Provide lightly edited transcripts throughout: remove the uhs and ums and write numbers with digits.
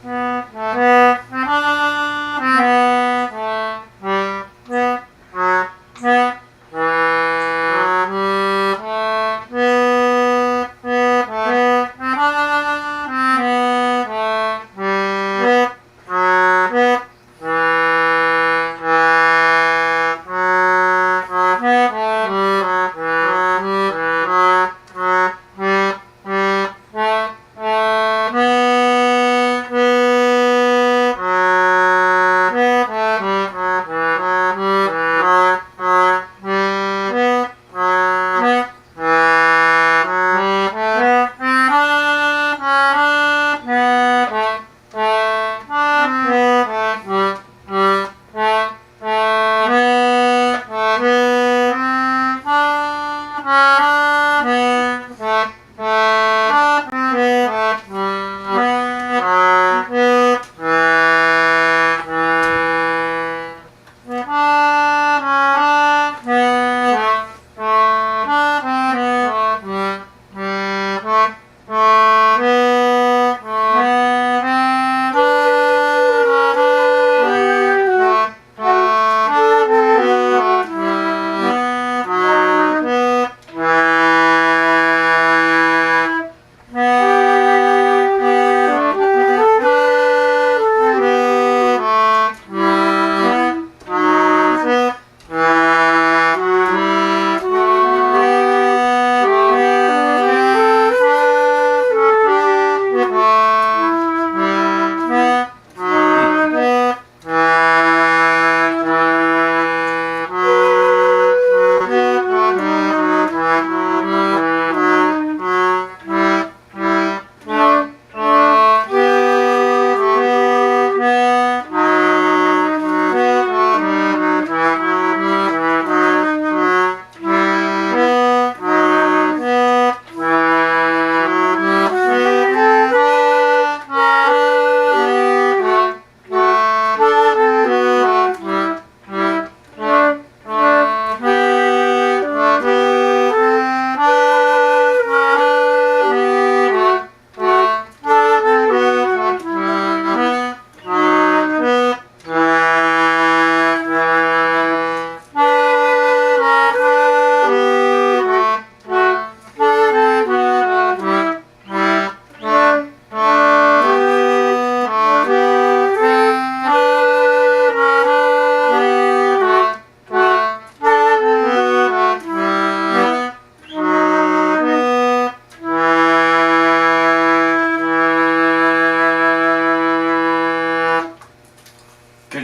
Good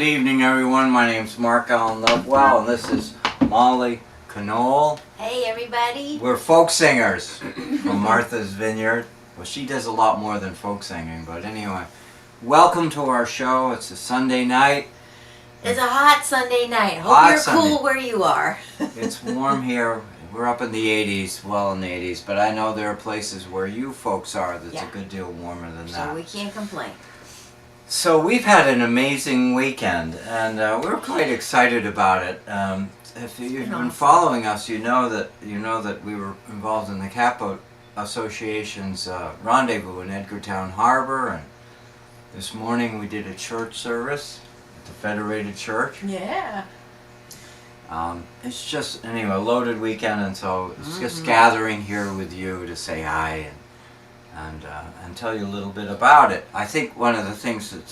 evening, everyone. My name's Lovewell, and this is Molly Conole. Hey, everybody. We're folk singers from Martha's Vineyard. Well, she does a lot more than folk singing, but anyway. Welcome to our show. It's a Sunday night. It's a hot Sunday night. Hope you're cool where you are. It's warm here. We're up in the 80s, well in the 80s, but I know there are places where you folks are that's a good deal warmer than that. So we can't complain. So we've had an amazing weekend, and we're quite excited about it. If you've been following us, you know that we were involved in the Catboat Association's rendezvous in Edgartown Harbor, and this morning we did a church service at the Federated Church. Yeah. It's just, anyway, a loaded weekend, and so it's just gathering here with you to say hi and tell you a little bit about it. I think one of the things that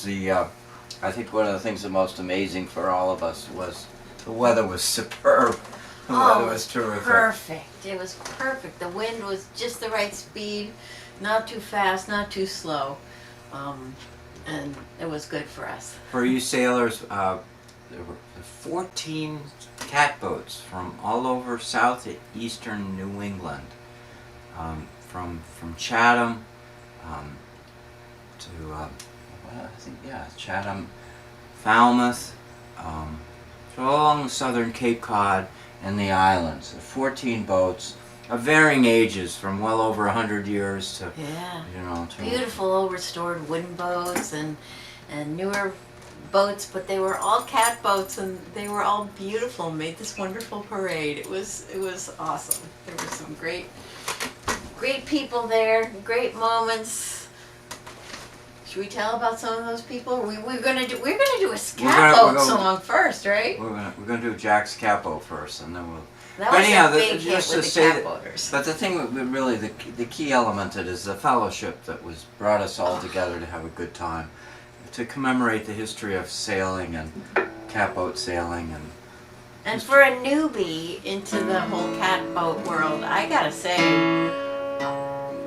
most amazing for all of us was the weather was superb. The weather was terrific. Perfect. It was perfect. The wind was just the right speed, not too fast, not too slow, and it was good for us. For you sailors, there were 14 catboats from all over southeastern New England, from Chatham to Chatham, Falmouth, so along the southern Cape Cod and the islands. 14 boats of varying ages, from well over 100 years to beautiful old restored wooden boats and newer boats, but they were all catboats, and they were all beautiful, made this wonderful parade. It was awesome. There were some great people there, great moments, Should we tell about some of those people? We're gonna do a catboat song first, right? We're gonna do Jack's catboat first, and then we'll. That was a big hit with the catboaters. But the thing, really, the key element of it is the fellowship that brought us all together to have a good time, to commemorate the history of sailing and catboat sailing and for a newbie into the whole catboat world, I gotta say,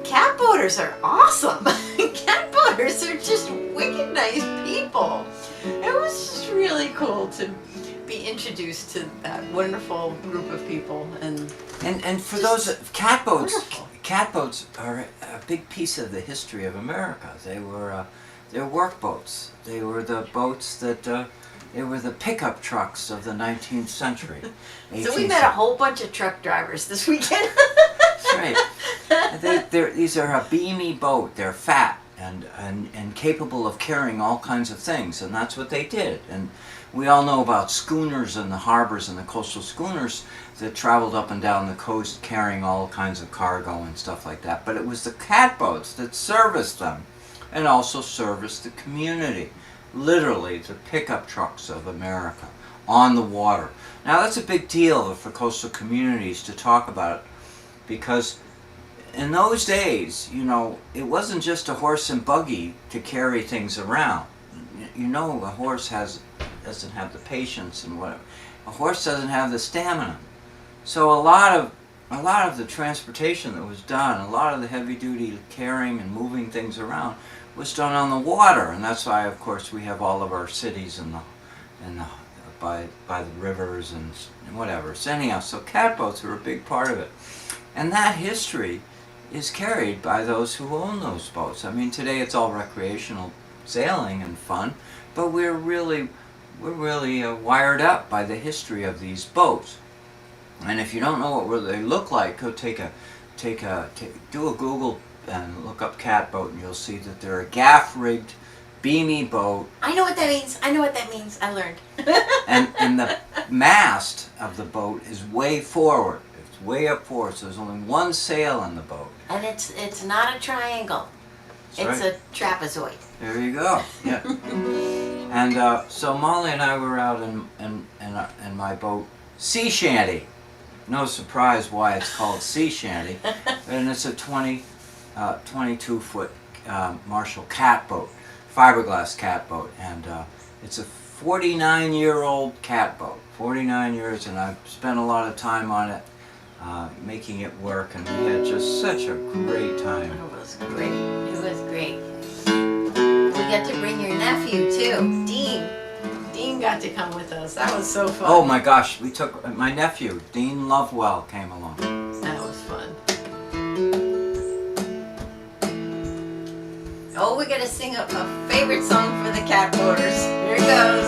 catboaters are awesome. Catboaters are just wicked nice people. It was just really cool to be introduced to that wonderful group of people, and for those catboats, wonderful. Catboats are a big piece of the history of America. They're work boats. They were the boats that they were the pickup trucks of the 19th century. So we met a whole bunch of truck drivers this weekend. That's right. These are a beamy boat. They're fat and capable of carrying all kinds of things, and that's what they did. And we all know about schooners and the harbors and the coastal schooners that traveled up and down the coast carrying all kinds of cargo and stuff like that. But it was the catboats that serviced them and also serviced the community. Literally the pickup trucks of America on the water. Now that's a big deal for coastal communities to talk about, because in those days, it wasn't just a horse and buggy to carry things around. A horse doesn't have the patience and whatever. A horse doesn't have the stamina. So a lot of the transportation that was done, a lot of the heavy duty carrying and moving things around was done on the water, and that's why, of course, we have all of our cities by the rivers and whatever. So anyhow, so catboats are a big part of it, and that history is carried by those who own those boats. I mean, today it's all recreational sailing and fun, but we're really wired up by the history of these boats. And if you don't know what they look like, go do a Google and look up catboat, and you'll see that they're a gaff-rigged, beamy boat. I know what that means. I learned. and the mast of the boat is way forward. It's way up forward, so there's only one sail in the boat. And it's not a triangle. That's it's right. a trapezoid. There you go. Yeah. And so Molly and I were out in my boat, Sea Shanty. No surprise why it's called Sea Shanty, and it's a 22-foot Marshall catboat, fiberglass catboat, and it's a 49-year-old catboat. 49 years, and I've spent a lot of time on it, making it work, and we had just such a great time. It was great. It was great. We got to bring your nephew too, Dean. Dean got to come with us. That was so fun. Oh my gosh, we took my nephew, Dean Lovewell, came along. That was fun. Oh, we gotta sing a favorite song for the catboaters. Here it goes.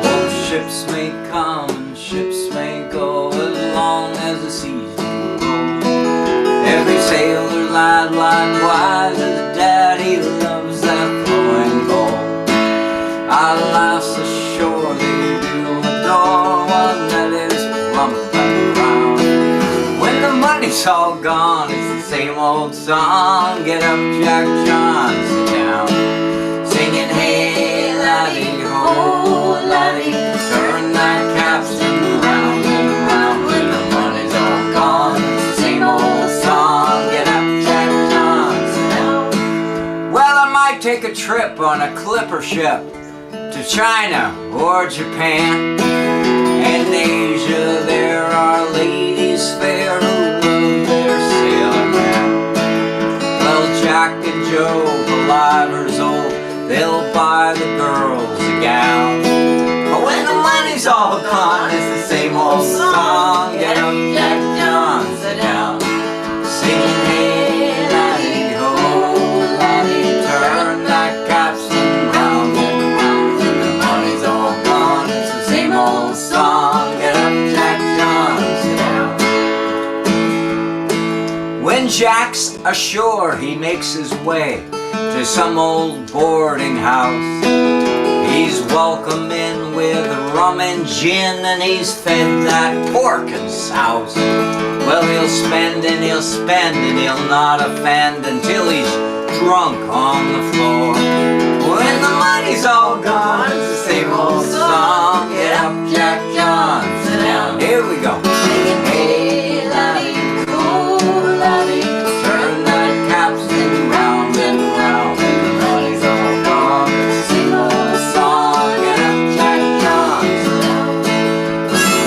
Oh, ships may come and ships may go as long as the seas do roll. Every sailor lad likewise as daddy loves that flowing gold. Alas, ashore they do adore one that is plump and round. When the money's all gone, it's the same old song. Get up, Jack John, sit down, singing hey laddie ho laddie, turn that capstan round and round. When the money's all gone, it's the same old song. Get up, Jack John, sit down. Well, I might take a trip on a clipper ship to China or Japan. In Asia there are ladies fair who love their sailor man. Well, Jack and Joe, the livers old, they'll buy the girls a gown. But when the money's all gone, it's the same old song. Get up, Jack John, sit down, singing hey laddie ho laddie, turn that capstan round and round. When the money's all gone, it's the same old song. Get up, Jack John, sit down. When Jack's ashore, he makes his way to some old boarding house. He's welcome in with rum and gin, and he's fed that pork and souse. Well, he'll spend and he'll spend, and he'll not offend until he's drunk on the floor. When the money's all gone, it's the same old song. Get up, Jack John, sit down. Here we go. Singing, hey, laddie, oh, laddie, turn that capstan round and round. When the money's all gone, it's the same old song. Get up, Jack John, sit down.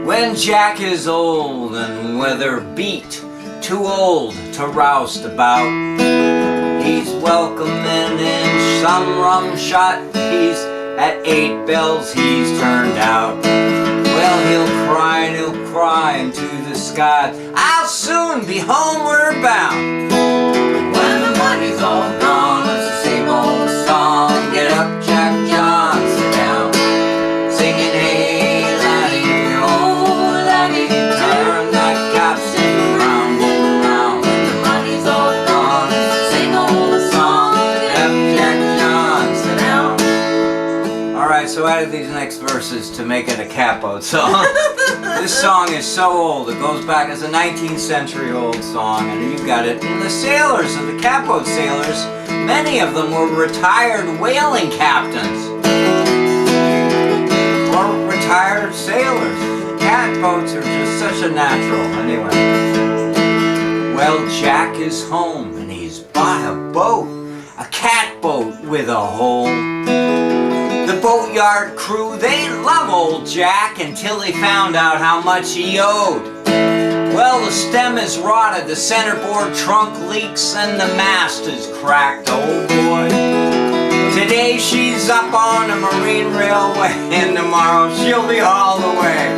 When Jack is old and weather beat, too old to roust about, he's welcoming in some rum shot. He's at 8 bells, he's turned out. Well, he'll cry and he'll cry into the sky, I'll soon be homeward bound. When the money's all gone, it's the same old song. Get up, Jack John, sit down. Singing, hey, laddie, oh, laddie, turn that capstan round and round. When the money's all gone, it's the same old song. Get up, Jack John, sit down. Alright, so I added these next verses to make it a catboat song. This song is so old, it goes back as a 19th century old song, and you've got it. And the sailors, the catboat sailors, many of them were retired whaling captains. Or retired sailors. Catboats are just such a natural, anyway. Well, Jack is home, and he's bought a boat, a catboat with a hole. The boatyard crew, they love old Jack until they found out how much he owed. Well, the stem is rotted, the centerboard trunk leaks, and the mast is cracked, oh boy. Today she's up on a marine railway, and tomorrow she'll be hauled away.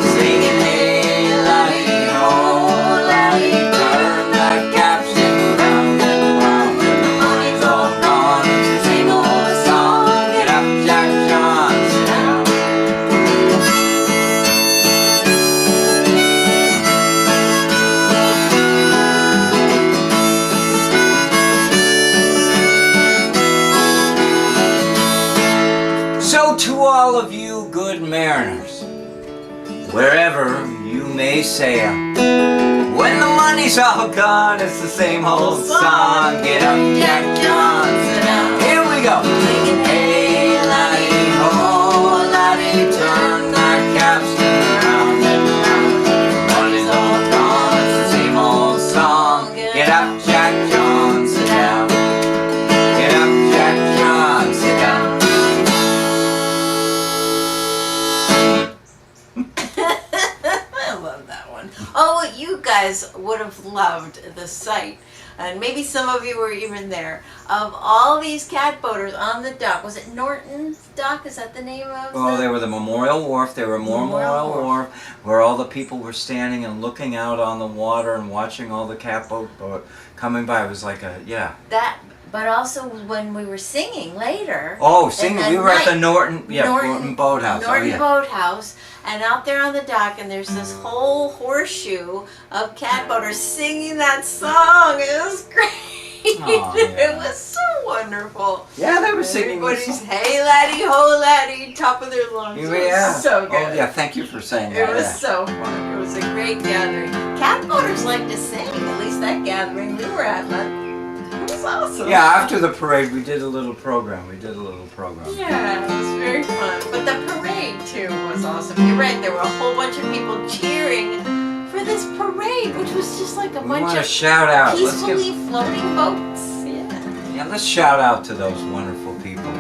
Singing, hey, laddie, oh, laddie, turn that capstan round and round. When the money's all gone, it's the same old song. Get up, Jack John, sit down. So to all of you good mariners, wherever you may sail, when the money's all gone, it's the same old song. Get up, Jack John, sit down. Here we go. Singing, hey, laddie, oh, laddie, turn that capstan round and round. When the money's all gone, it's the same old song. Get up, Jack John, sit down. Get up, Jack John, sit down. I love that one. Oh, you guys would have loved the sight, and maybe some of you were even there, of all these catboaters on the dock. Was it Norton's Dock? Is that the name of Oh, the... they were the Memorial Wharf. They were Memorial Wharf, where all the people were standing and looking out on the water and watching all the catboat coming by. It was like a, yeah. That, but also when we were singing later. Oh, singing. at We were at the night, Norton Boathouse. Norton Oh, yeah. Boathouse, and out there on the dock, and there's this whole horseshoe of catboaters singing that song. It was great. Oh, yeah. It was so wonderful. Yeah, they were singing this Everybody's song. hey laddie, ho laddie, top of their lungs. It Yeah. was so good. Oh, yeah, thank you for saying It that. was yeah. so fun. It was a great gathering. Catboaters like to sing, at least that gathering we were at. But it was awesome. Yeah, after the parade, we did a little program. Yeah, it was very fun. But the parade, too, was awesome. You're right, there were a whole bunch of people cheering for this parade, which was just like a We bunch want to of shout out. peacefully floating boats. Yeah, let's shout out to those wonderful people.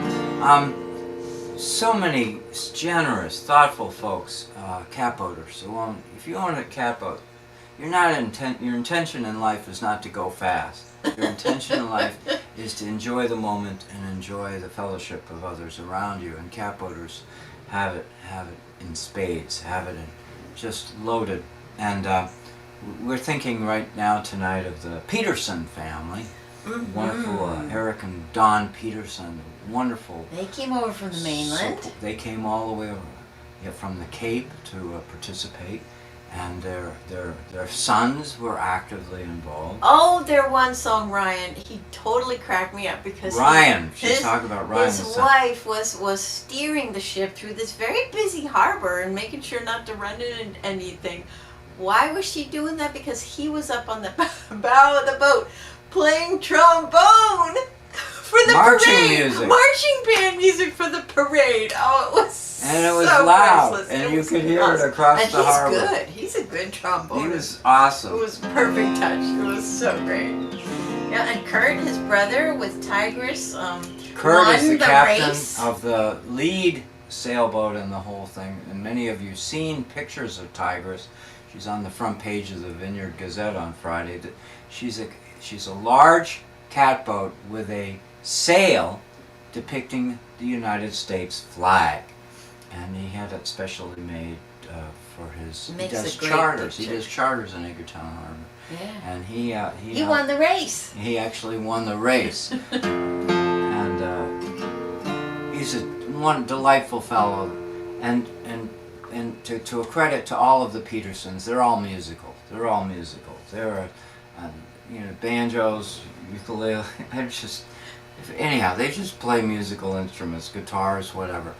So many generous, thoughtful folks, catboaters. So if you own a catboat, your intention in life is not to go fast. Your intention in life is to enjoy the moment and enjoy the fellowship of others around you. And catboaters have it in spades, have it in just loaded. And we're thinking right now tonight of the Peterson family. wonderful Eric and Don Peterson, wonderful. They came over from the mainland. They came all the way over, from the Cape to participate, and their sons were actively involved. Oh, their one song, Ryan, he totally cracked me up because She's talking about Ryan. His wife was steering the ship through this very busy harbor and making sure not to run into anything. Why was she doing that? Because he was up on the bow of the boat playing trombone for the parade. Marching band music for the parade. Oh, it was and it was so loud, priceless. and you could hear it across the harbor. And he's good. He's a good trombonist. He was awesome. It was perfect touch. It was so great. Yeah, and Kurt, his brother, with Tigress, Kurt is the captain race. of the lead sailboat in the whole thing, and many of you seen pictures of Tigress. She's on the front page of the Vineyard Gazette on Friday. She's a large catboat with a sail depicting the United States flag, and he had it specially made for his. He does charters. He does charters in Edgartown Harbor. Yeah. And he won the race. He actually won the race, and he's one delightful fellow, and to a credit to all of the Petersons, they're all musical. They're all musical. They're banjos, ukulele. Anyhow, they just play musical instruments, guitars, whatever.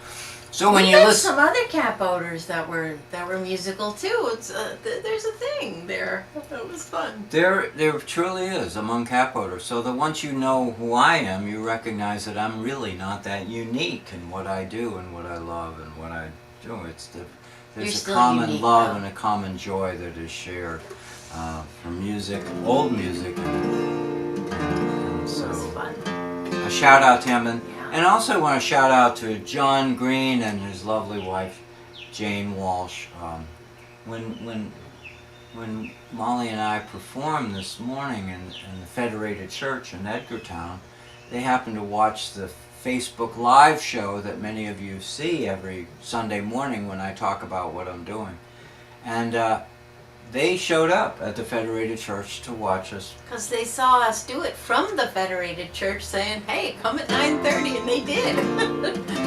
So when you listen, some other catboaters that were musical too. It's there's a thing there. It was fun. There truly is among catboaters. So that once you know who I am, you recognize that I'm really not that unique in what I do and what I love and what I do. There's a common love and a common joy that is shared for music, old music, and so. It was fun. A shout out to him, and also I want to shout out to John Green and his lovely wife Jane Walsh. When Molly and I performed this morning in the Federated Church in Edgartown, they happened to watch the Facebook Live show that many of you see every Sunday morning when I talk about what I'm doing, and they showed up at the Federated Church to watch us. Because they saw us do it from the Federated Church, saying, hey, come at 9:30, and they did.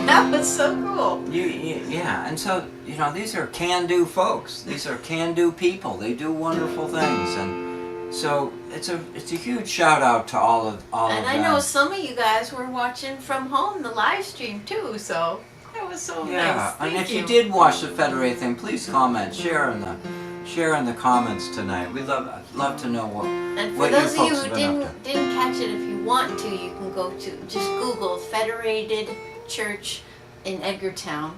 That was so cool. Yeah, and so, these are can-do folks. These are can-do people. They do wonderful things, and so it's a huge shout-out to all of them. And I know some of you guys were watching from home, the live stream, too, so that was so nice. Yeah, and Thank if you did watch the Federated thing, please comment, share in the comments tonight. We'd love to know what and for what those you of you folks who have been up didn't catch it, if you want to, you can go to just Google Federated Church in Edgartown,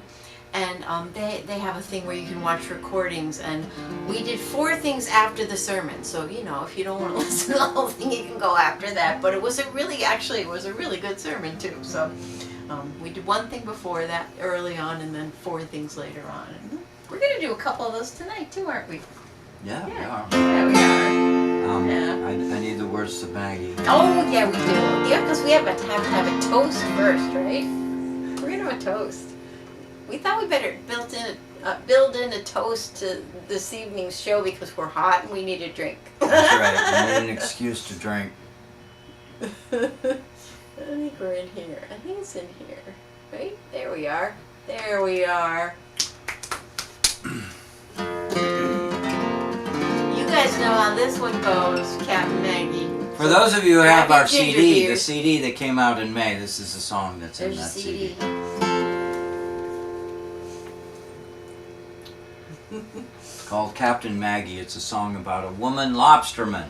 and they have a thing where you can watch recordings, and we did 4 things after the sermon. So if you don't want to listen to the whole thing, you can go after that. But it was a really good sermon too. So we did 1 thing before that early on, and then 4 things later on. We're going to do a couple of those tonight, too, aren't we? Yeah, we are. Yeah, we are. I need the words to Maggie. Oh, yeah, we do. Yeah, because we have to have a toast first, right? We're going to have a toast. We thought we better build in a toast to this evening's show because we're hot and we need a drink. That's right. We need an excuse to drink. I think we're in here. I think it's in here. Right? There we are. There we are. You guys know how this one goes, Captain Maggie. For those of you who have our CD, the CD that came out in May, this is the song that's in that CD. It's called Captain Maggie. It's a song about a woman lobsterman.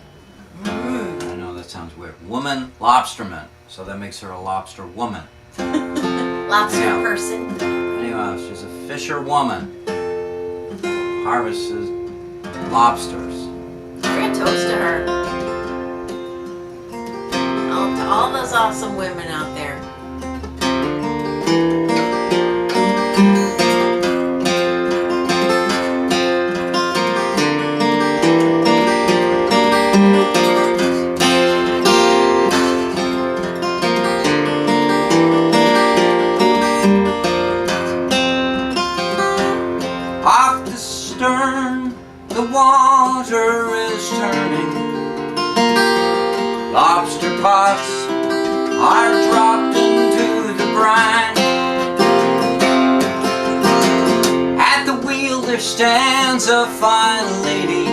I know that sounds weird. Woman lobsterman. So that makes her a lobster woman. Lobster person. Anyway, she's a fisher woman. Harvests lobsters. We're going to toast to her. To all those awesome women out there. Off the stern, the water is turning. Lobster pie stands a fine lady.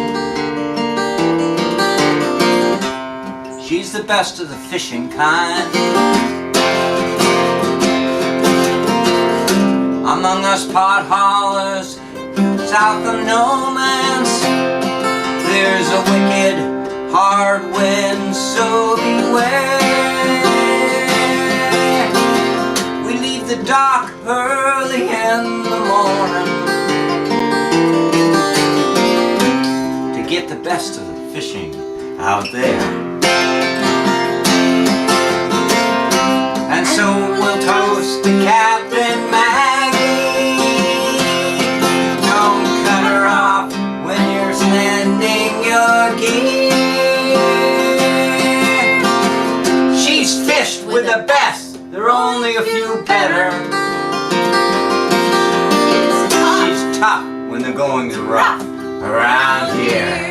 She's the best of the fishing kind. Among us potholders, south of no man's, there's a wicked, hard wind, so beware. We leave the dock early in the morning to get the best of the fishing out there. And so we'll toast to Captain Maggie. Don't cut her off when you're standing your gear. She's fished with the best, there are only a few better. She's tough when the going's rough around here.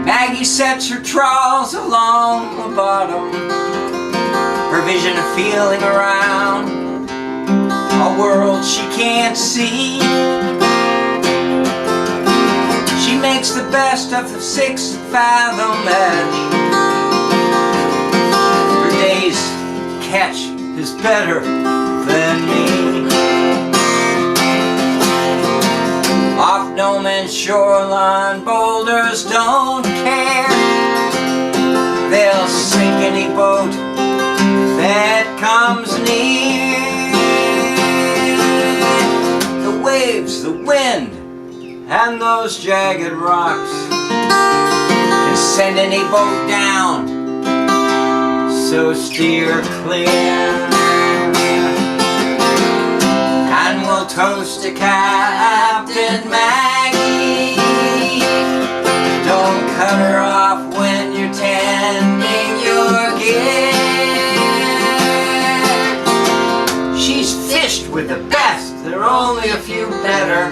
Maggie sets her trawls along the bottom, her vision of feeling around a world she can't see. She makes the best of the 6-fathom edge. Her day's catch is better than me. Off no man's shoreline, boulders don't care. They'll sink any boat that comes near. The waves, the wind, and those jagged rocks can send any boat down, so steer clear. And we'll toast to Captain Maggie. Don't cut her off when you're tending your gear. She's fished with the best, there are only a few better.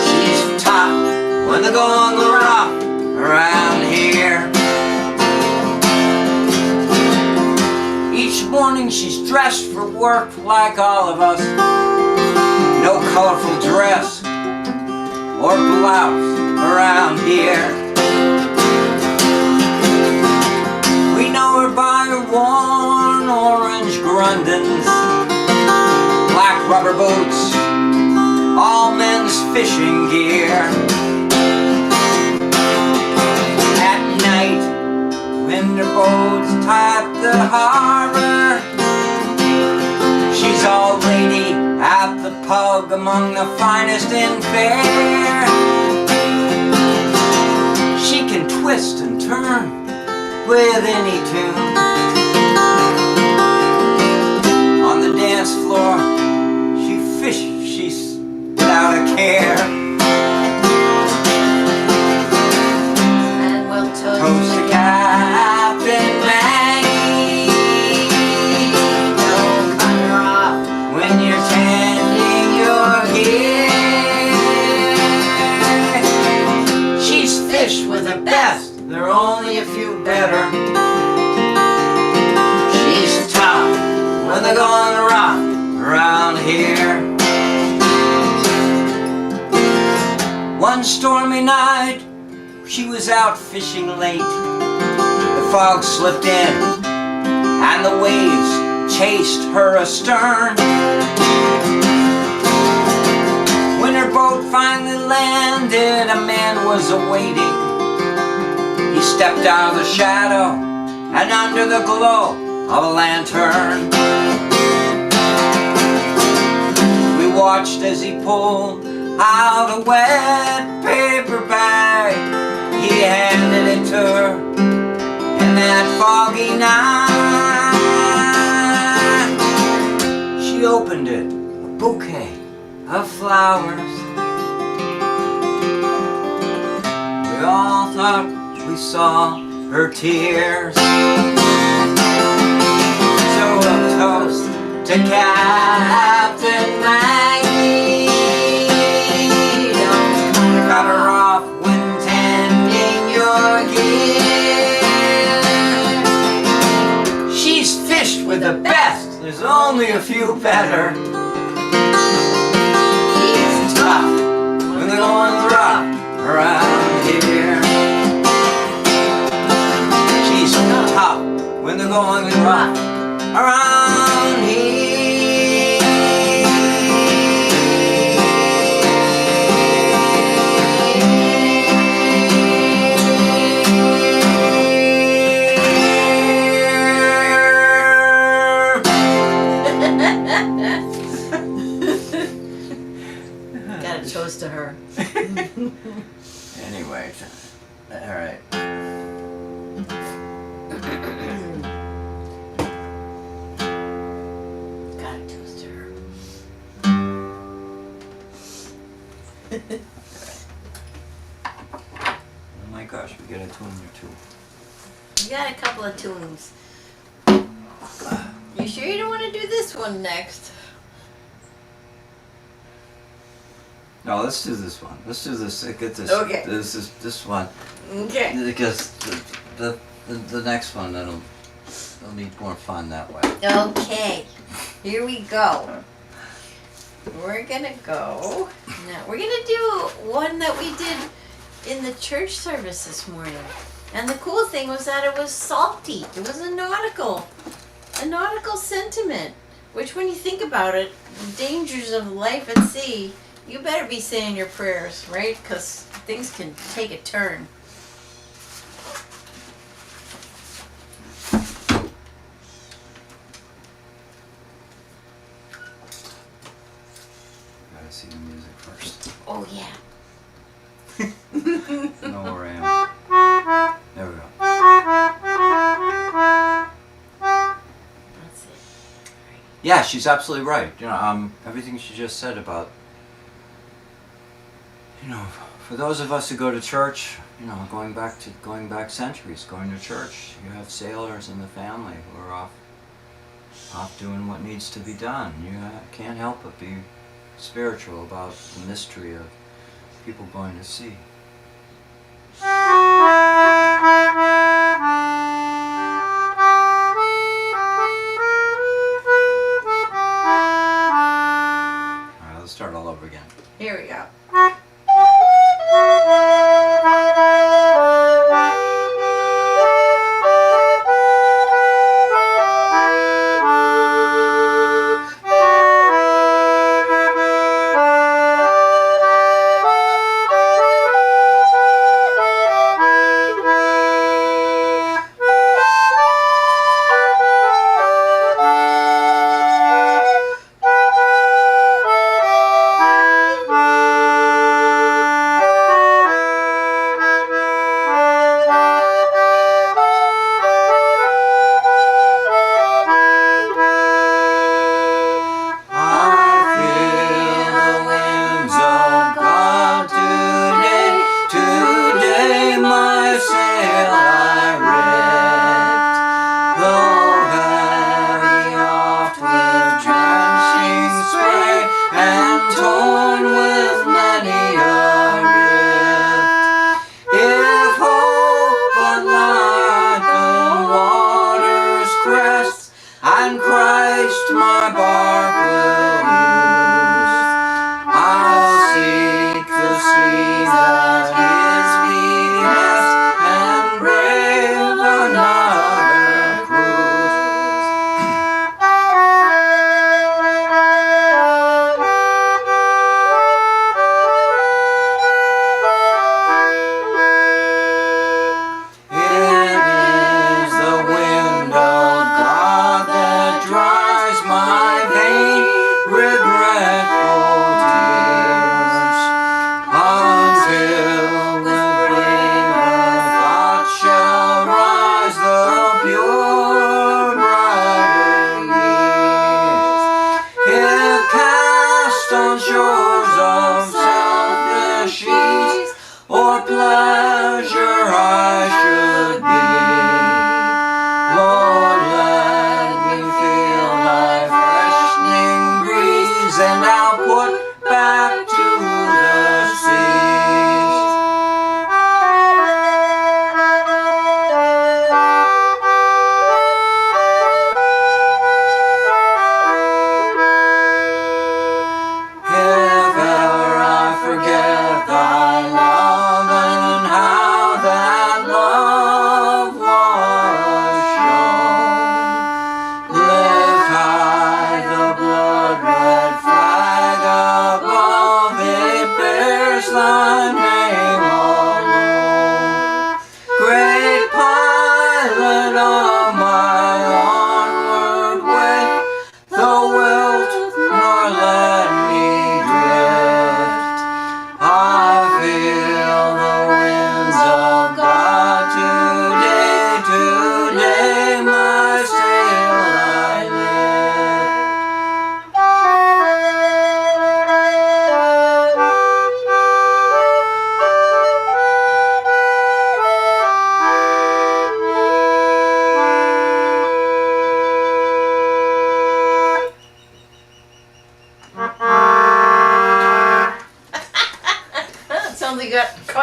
She's tough when the going's rough around here. Each morning she's dressed for work like all of us. No colorful dress or blouse around here. We know her by her worn orange grundens, black rubber boots, all men's fishing gear. At night, when the boats tap the harbor, she's all lady at the pub among the finest in fair. She can twist and turn with any tune. On the dance floor, she fishes, she's without a care. And we'll Toast to Captain Maggie. Don't cut her off when you're tending your gear. She's fished with the best, there are only a few better. She's tough when they're going rough around here. One stormy night, she was out fishing late. The fog slipped in and the waves chased her astern. When her boat finally landed, a man was awaiting. He stepped out of the shadow and under the glow of a lantern. We watched as he pulled out a wet paper bag. He handed it to her in that foggy night. She opened it, a bouquet of flowers. We all thought we saw her tears. So we'll toast to Captain Maggie. Don't cut her off when tending your gear. She's fished with the best, there's only a few better. tough when the going's rough around here. She's tough when the going is rough around here. Got a toast to her. Anyway, all right. Got a toast to her. Oh my gosh, we got a tune or two. You got a couple of tunes. You sure you don't want to do this one next? No, let's do this one. Let's do this. Get this. Okay. This one. Okay. Because the next one it'll be more fun that way. Okay. Here we go. We're gonna go. Now we're gonna do one that we did in the church service this morning. And the cool thing was that it was salty. It was a nautical sentiment. Which, when you think about it, the dangers of life at sea, you better be saying your prayers, right? Because things can take a turn. Gotta see the music first. Oh yeah. Know where I am. There we go. That's it. Yeah, she's absolutely right. You know, everything she just said about, you know, for those of us who go to church, you know, going back centuries, going to church, you have sailors in the family who are off doing what needs to be done. You can't help but be spiritual about the mystery of people going to sea. Alright, let's start all over again. Here we go. My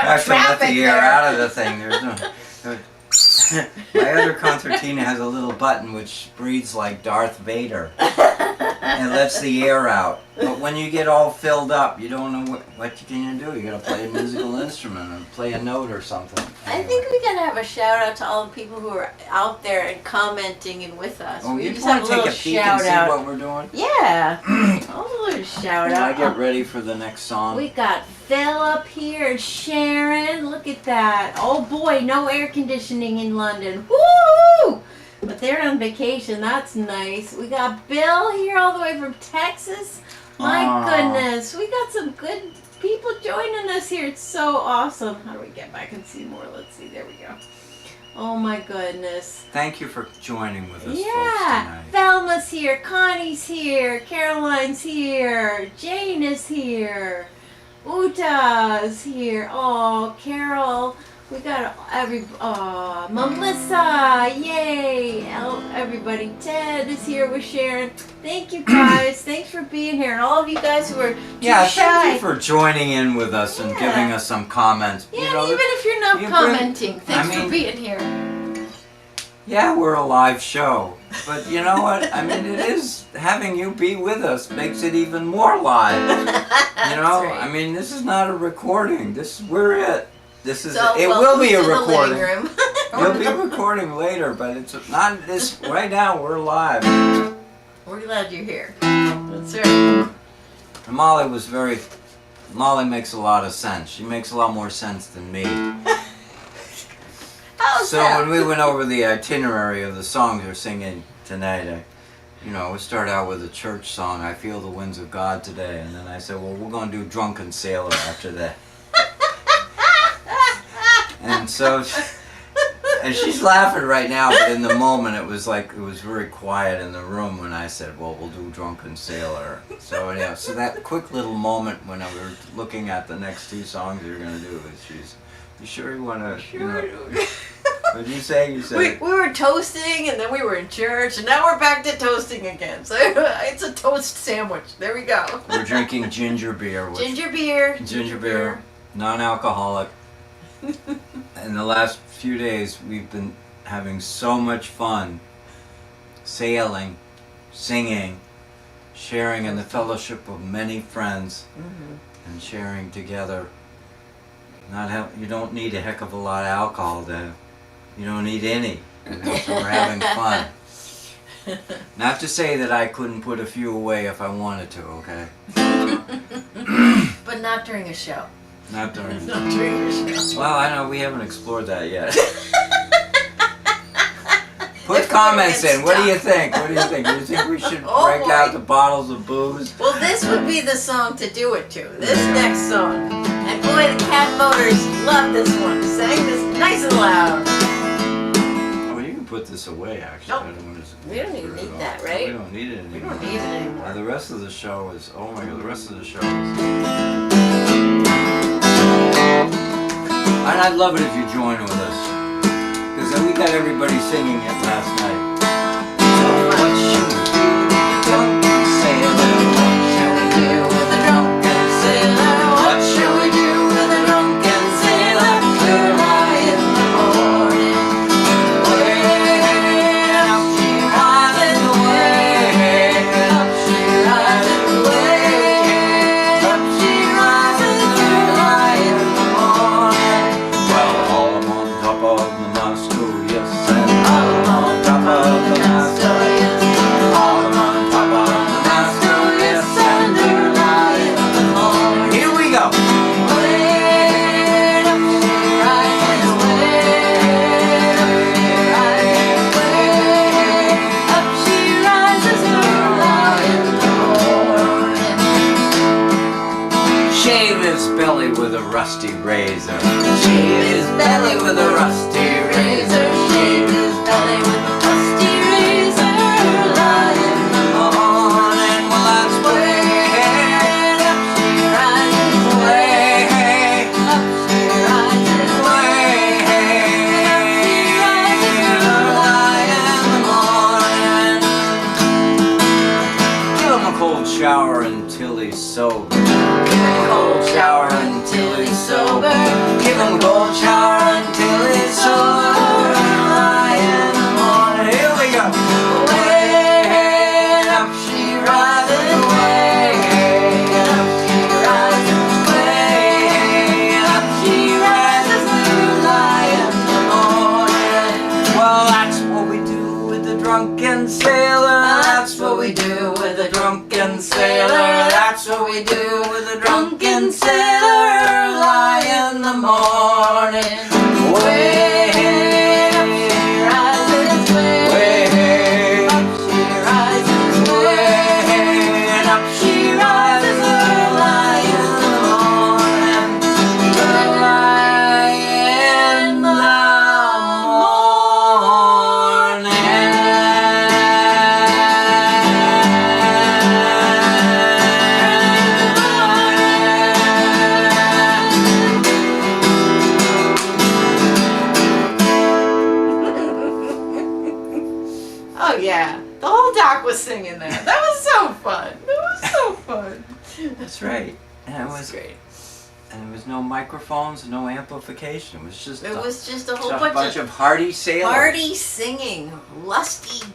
caught I have to let traffic the air there. out of the thing. There's no. My other concertina has a little button which breathes like Darth Vader and lets the air out. But when you get all filled up, you don't know what you can do. You gotta play a musical instrument or play a note or something. I think we gotta have a shout out to all the people who are out there and commenting and with us. Oh, we you just want have to take a peek and see what we're doing? Yeah, a little shout Can I out. get ready for the next song? We got Phil up here and Sharon. Look at that. Oh boy, no air conditioning in London. Woo! But they're on vacation. That's nice. We got Bill here all the way from Texas. My goodness, we got some good people joining us here. It's so awesome. How do we get back and see more? Let's see. There we go. Oh my goodness. Thank you for joining with us, folks, Yeah, tonight. Velma's here, Connie's here, Caroline's here, Jane is here, Uta's here. Oh, Carol, we got Melissa, yay! Everybody, Ted is here with Sharon. Thank you guys. Thanks for being here, and all of you guys who are too Yeah, shy. thank you for joining in with us and Yeah. giving us some comments. Yeah, You know, even if you're not you bring- commenting, thanks I for mean- being here. Yeah, we're a live show, but you know what? I mean, it is having you be with us makes it even more live. You know, right. I mean, this is not a recording. We're it. This is So, it. Will welcome be a to the recording. living room. We'll be recording later, but it's not this. Right now, we're live. We're glad you're here. That's right. And Molly makes a lot of sense. She makes a lot more sense than me. How's So that? when we went over the itinerary of the songs we're singing tonight, we start out with a church song, I Feel the Winds of God Today, and then I said, well, we're going to do Drunken Sailor after that. And so, and she's laughing right now, but in the moment it was very quiet in the room when I said, well, we'll do Drunken Sailor. So yeah, so that quick little moment when we were looking at the next two songs we were going to do, you sure you want to, what did you say? You said We were toasting, and then we were in church, and now we're back to toasting again. So it's a toast sandwich. There we go. we're drinking ginger beer. Ginger beer. Ginger beer, non-alcoholic. In the last few days, we've been having so much fun sailing, singing, sharing in the fellowship of many friends, and sharing together. You don't need a heck of a lot of alcohol there. You don't need any. So we're having fun. Not to say that I couldn't put a few away if I wanted to, okay? But not during a show. Not during. Not during a show. Well, I know we haven't explored that yet. Put comments in. What do you think? What do you think? Do you think we should Oh, break boy. out the bottles of booze? Well, this would be the song to do it to. This next song. And boy, the Cat Motors love this one. Sang this nice and loud. Oh, you can put this away, actually. Nope. I don't want to We don't even screw it need up. that, right? We don't need it We anymore. don't need it anymore. The rest of the show is, oh my god, the rest of the show is... And I'd love it if you join with us. Because we got everybody singing it last night. So what should we do with the drunken sailor? What shall we do with the drunken sailor? What shall we do with the drunken sailor? Early in the morning. Way up she rises, way up she rises, way up she rises, early in the morning. Well, all I'm on top of the mast, oh yes, and all I'm on top of the mast, oh yes, all I'm on top of the mast, oh yes, and early in the morning. Here we go. Way up she rises, way up she rises, early in the morning. Shave his belly with a rusty razor. Shave his belly with a rusty razor. Shave his belly with a rusty razor. Early in the morning, well that's way up she rises, way up she rises, way up she rises, early in the morning. Give him a cold shower until he's sober. Give him a cold shower until he's sober. Give one cold shower until it's sore. Lie in the morning. Here we go. Way up she rises, way up she rises, way up she rises to lie in the morning. Well, that's what we do with the drunken sailor. That's what we do with the drunken sailor. That's what we do with the drunken sailor. Lie in the morning. Way up she rises, way up she rises, way up she rises. Lie in the morning. Lie in the Oh yeah, the whole doc was singing that. That was so fun. That was so fun. That's right. And it was great. And there was no microphones, no amplification. It was just It was just a whole a bunch of hearty sailors. party singing, lusty,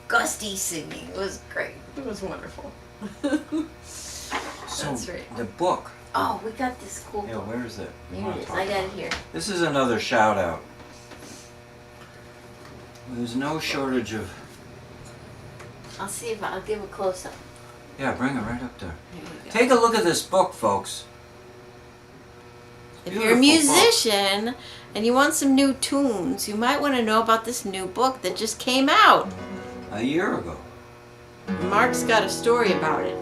gusty singing. It was great. It was wonderful. So That's right. the book. Oh, we got this cool Yeah, book. where is it? We Here wanna it is. talk I got about it here. This is another shout out. There's no shortage of. I'll see if I'll give a close up. Yeah, bring it right up there. Here we go. Take a look at this book, folks. If you're a Beautiful book. musician and you want some new tunes, you might want to know about this new book that just came out. A year ago. Mark's got a story about it.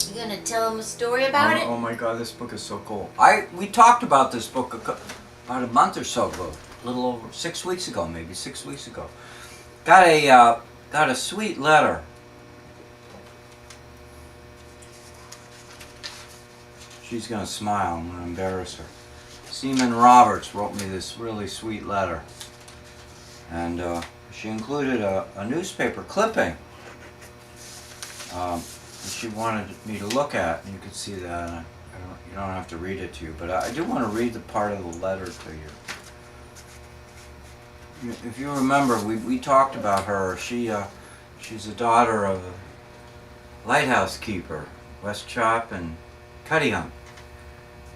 You gonna tell him a story about it? Oh my God, this book is so cool. We talked about this book about a month or so ago, a little over 6 weeks ago, maybe 6 weeks ago. Got a sweet letter. She's gonna smile. I'm gonna embarrass her. Seaman Roberts wrote me this really sweet letter, and she included a newspaper clipping. That she wanted me to look at, and you can see that. And you don't have to read it to you, but I do want to read the part of the letter to you. If you remember, we talked about her. She's a daughter of a lighthouse keeper, West Chop and Cuddyhunk.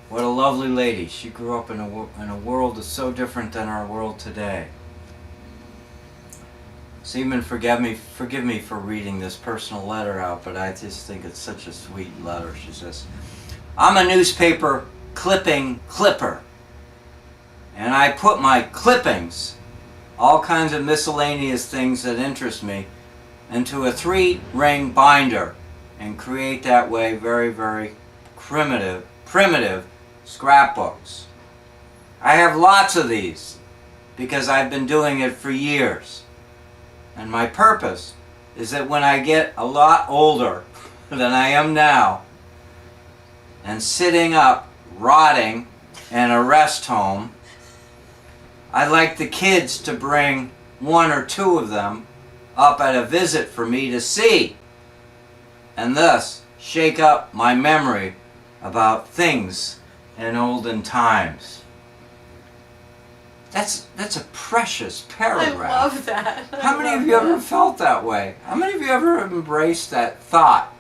What a lovely lady. She grew up in a world that's so different than our world today. Seaman, forgive me for reading this personal letter out, but I just think it's such a sweet letter. She says, I'm a newspaper clipping clipper, and I put my clippings, all kinds of miscellaneous things that interest me, into a 3-ring binder and create that way very, very primitive scrapbooks. I have lots of these because I've been doing it for years. And my purpose is that when I get a lot older than I am now, and sitting up, rotting in a rest home, I'd like the kids to bring 1 or 2 of them up at a visit for me to see, and thus shake up my memory about things in olden times. That's a precious paragraph. I love that. How many of you ever felt that way? How many of you ever embraced that thought?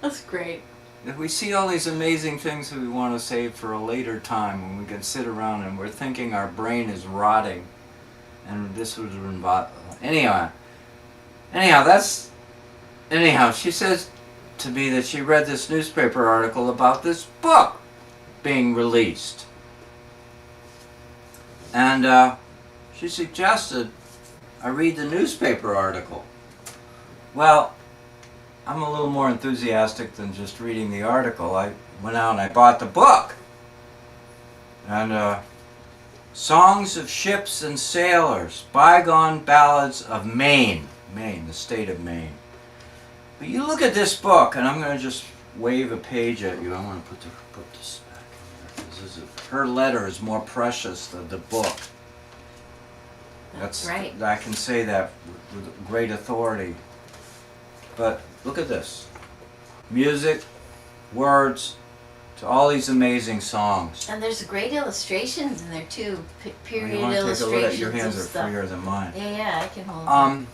That's great. That we see all these amazing things that we want to save for a later time when we can sit around and we're thinking our brain is rotting, and this would involve. Anyhow, she says to me that she read this newspaper article about this book being released. And she suggested I read the newspaper article. Well, I'm a little more enthusiastic than just reading the article. I went out and I bought the book. And Songs of Ships and Sailors, Bygone Ballads of Maine. Maine, the state of Maine. But you look at this book, and I'm going to just wave a page at you. I want to put this back in there. Her letter is more precious than the book. That's right. I can say that with great authority. But look at this. Music, words to all these amazing songs. And there's great illustrations in there too, period You want to take a illustrations look at your hands of are stuff. freer than mine. Yeah, I can hold them.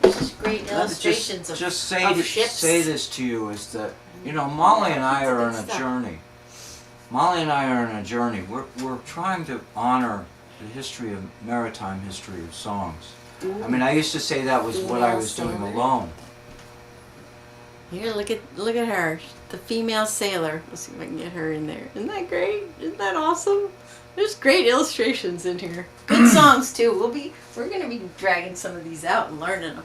There's just great illustrations of just ships. say this to you is that, you know, Molly and I are on a journey. Molly and I are on a journey. We're trying to honor the history of maritime history of songs. I mean, I used to say that was what I was doing alone. Here, look at her, the female sailor. Let's see if I can get her in there. Isn't that great? Isn't that awesome? There's great illustrations in here. Good songs too. We're gonna be dragging some of these out and learning them.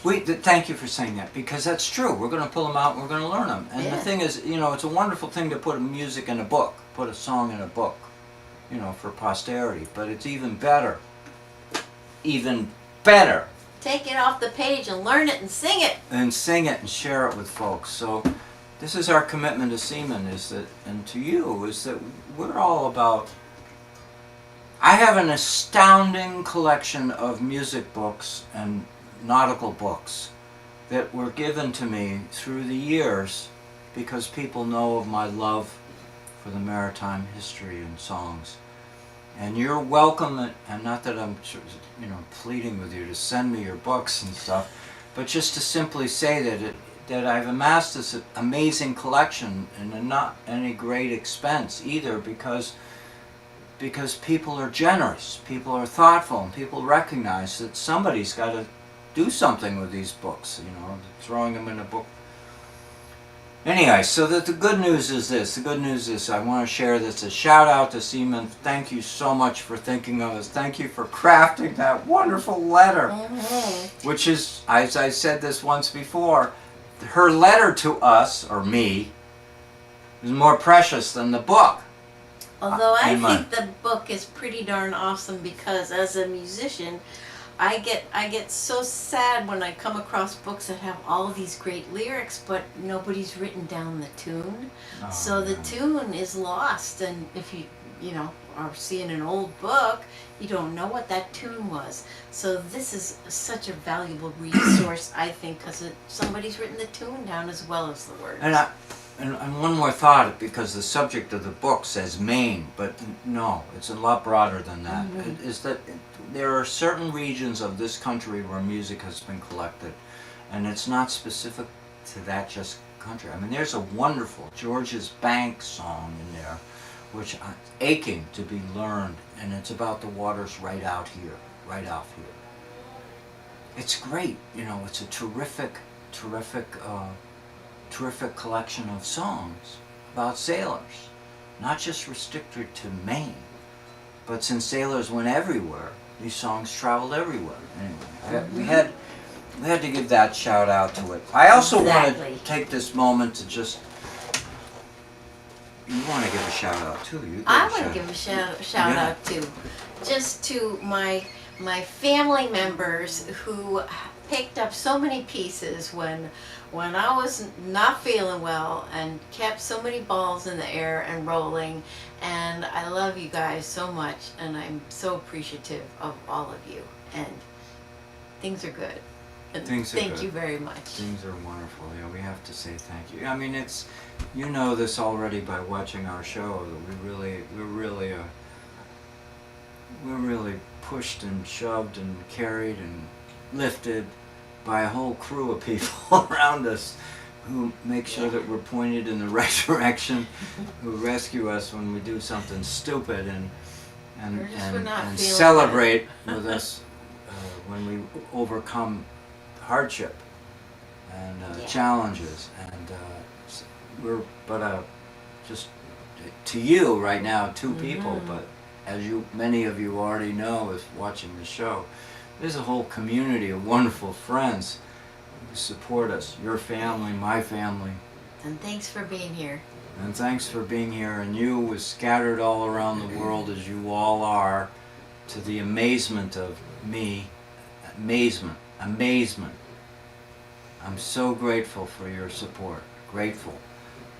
Thank you for saying that, because that's true. We're going to pull them out and we're going to learn them. And the thing is, you know, it's a wonderful thing to put music in a book, put a song in a book, you know, for posterity. But it's even better. Take it off the page and learn it and sing it. And sing it and share it with folks. So this is our commitment to Seaman, is that, and to you, is that we're all about. I have an astounding collection of music books and nautical books that were given to me through the years because people know of my love for the maritime history and songs. And you're welcome, and not that I'm, you know, pleading with you to send me your books and stuff, but just to simply say that I've amassed this amazing collection, and not any great expense either, because people are generous, people are thoughtful, and people recognize that somebody's got to do something with these books, you know, throwing them in a book. Anyway, so the good news is this. The good news is I want to share this. A shout out to Seaman. Thank you so much for thinking of us. Thank you for crafting that wonderful letter, which is, as I said this once before, her letter to us, or me, is more precious than the book. Although I think the book is pretty darn awesome, because as a musician, I get so sad when I come across books that have all of these great lyrics, but nobody's written down the tune. So the tune is lost, and if you know, are seeing an old book, you don't know what that tune was. So this is such a valuable resource, I think, because somebody's written the tune down as well as the words. And one more thought, because the subject of the book says Maine, but no, it's a lot broader than that. Is that there are certain regions of this country where music has been collected, and it's not specific to that just country. I mean, there's a wonderful George's Bank song in there, which I'm aching to be learned, and it's about the waters right out here, right off here. It's great, you know. It's a terrific collection of songs about sailors, not just restricted to Maine, but since sailors went everywhere, these songs traveled everywhere. Anyway, we had to give that shout out to it. I also want to take this moment to just. You want to give a shout out too? I want to give a shout out too, just to my family members who picked up so many pieces when I was not feeling well, and kept so many balls in the air and rolling. And I love you guys so much, and I'm so appreciative of all of you. And things are good. And thank you very much. Things are wonderful. Yeah, we have to say thank you. I mean, it's, you know this already by watching our show, that we're really pushed and shoved and carried and lifted by a whole crew of people around us who make sure that we're pointed in the right direction, who rescue us when we do something stupid, and celebrate with us when we overcome hardship and challenges. And we're but just to you right now, two people, but as many of you already know is watching the show, there's a whole community of wonderful friends who support us. Your family, my family. And thanks for being here. And thanks for being here. And you was scattered all around the world, as you all are, to the amazement of me. Amazement. I'm so grateful for your support. Grateful.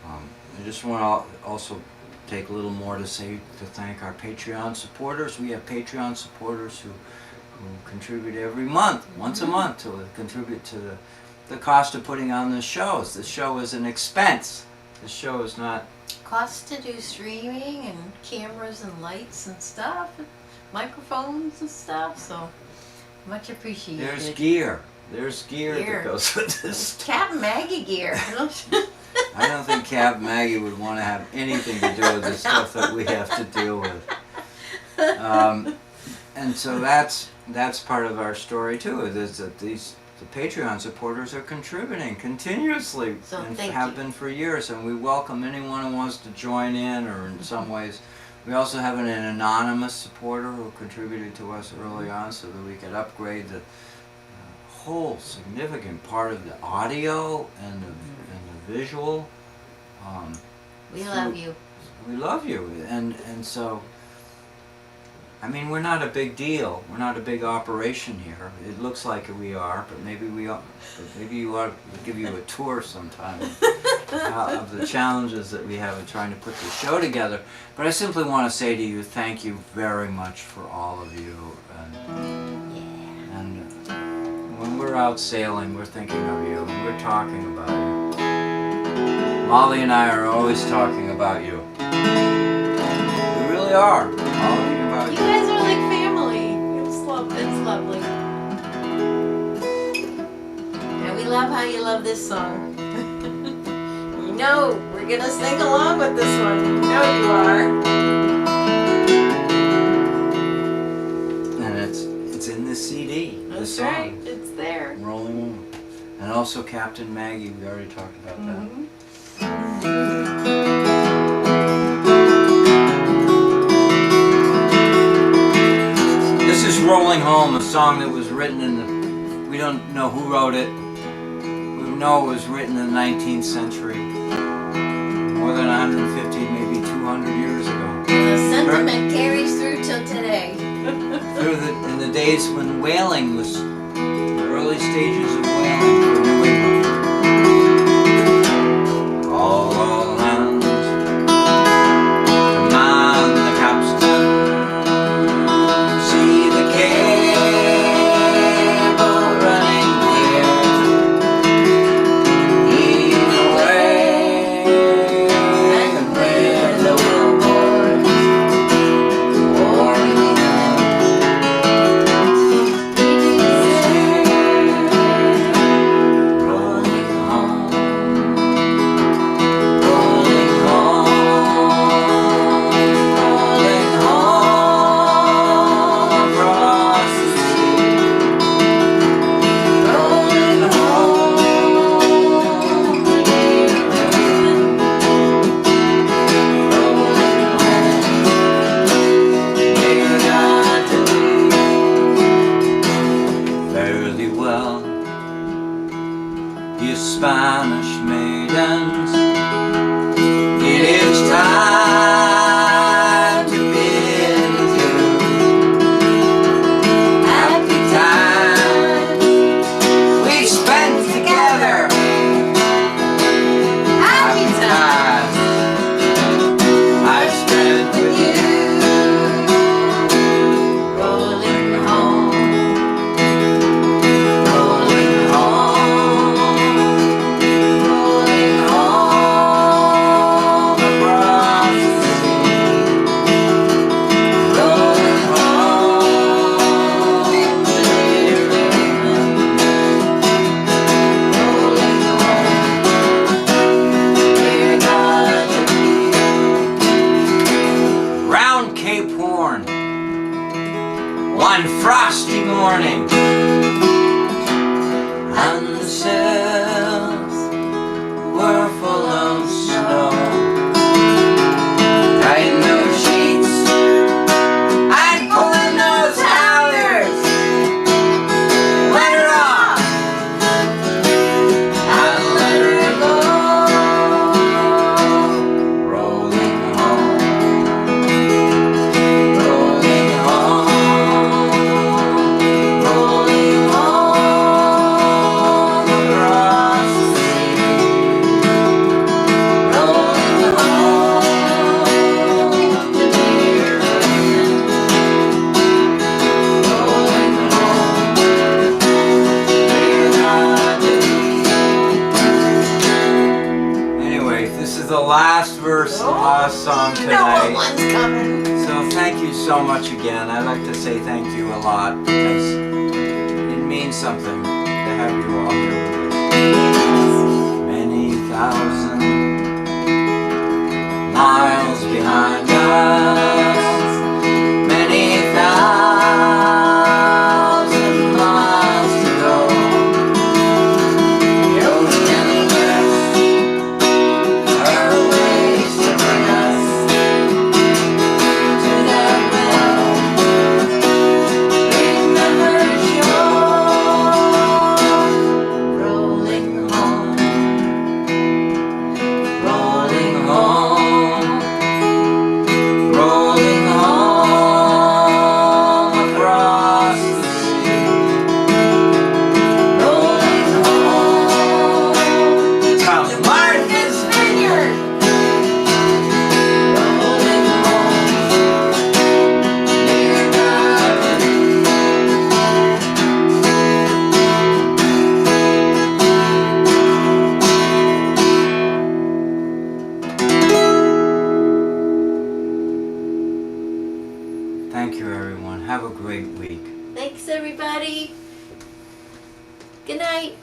I just want to also take a little more to thank our Patreon supporters. We have Patreon supporters who contribute every month, once a month, to contribute to the cost of putting on the shows. The show is an expense. the show is not. Costs to do streaming and cameras and lights and stuff, and microphones and stuff. So much appreciated. There's gear. There's gear that goes with this. Captain Maggie gear. I don't think Cap Maggie would want to have anything to do with the stuff that we have to deal with. And so that's part of our story too. Is that the Patreon supporters are contributing continuously and have been for years, and we welcome anyone who wants to join in, or in some ways. We also have an anonymous supporter who contributed to us early on so that we could upgrade the whole significant part of the audio and the visual. We love you. We love you, and so. I mean, we're not a big deal. We're not a big operation here. It looks like we are, but maybe we are. But maybe you ought to give you a tour sometime of the challenges that we have in trying to put the show together. But I simply want to say to you, thank you very much for all of you. And when we're out sailing, we're thinking of you, and we're talking about you. Molly and I are always talking about you. We really are. All of you. You guys are like family. It's lovely. And we love how you love this song. You know we're gonna sing along with this one. You know you are. And it's in the CD. That's the song. right. It's there. Rolling on. And also Captain Maggie. We already talked about that. This is Rolling Home, a song that was written we don't know who wrote it. We know it was written in the 19th century. More than 150, maybe 200 years ago. The sentiment carries through till today. In the days when whaling was, the early stages of whaling for New England. All hands, command the capstan. See the cable running clear. Heave away and we're the wheel boys. Spanish maidens, it is time to bid adieu. Happy times we spent together. Happy times I've spent with you. Rolling home, rolling home. One frosty morning, and the sails were full of snow. Tighten those sheets and pulling those halyards. Let her off and let her go. Rolling home, rolling home. Rolling home across verse, the last song You know what tonight. one's coming. So thank you so much again. I'd like to say thank you a lot because it means something to have you all here with us. Many thousand miles behind us, many thousand miles to go. The ocean drifts her waves to bring us to that well remembered shore. Rolling home, rolling home, rolling home across the sea, rolling home to Martha's Vineyard, rolling home near Maggie. Thank you, everyone. Have a great week. Thanks, everybody. Good night.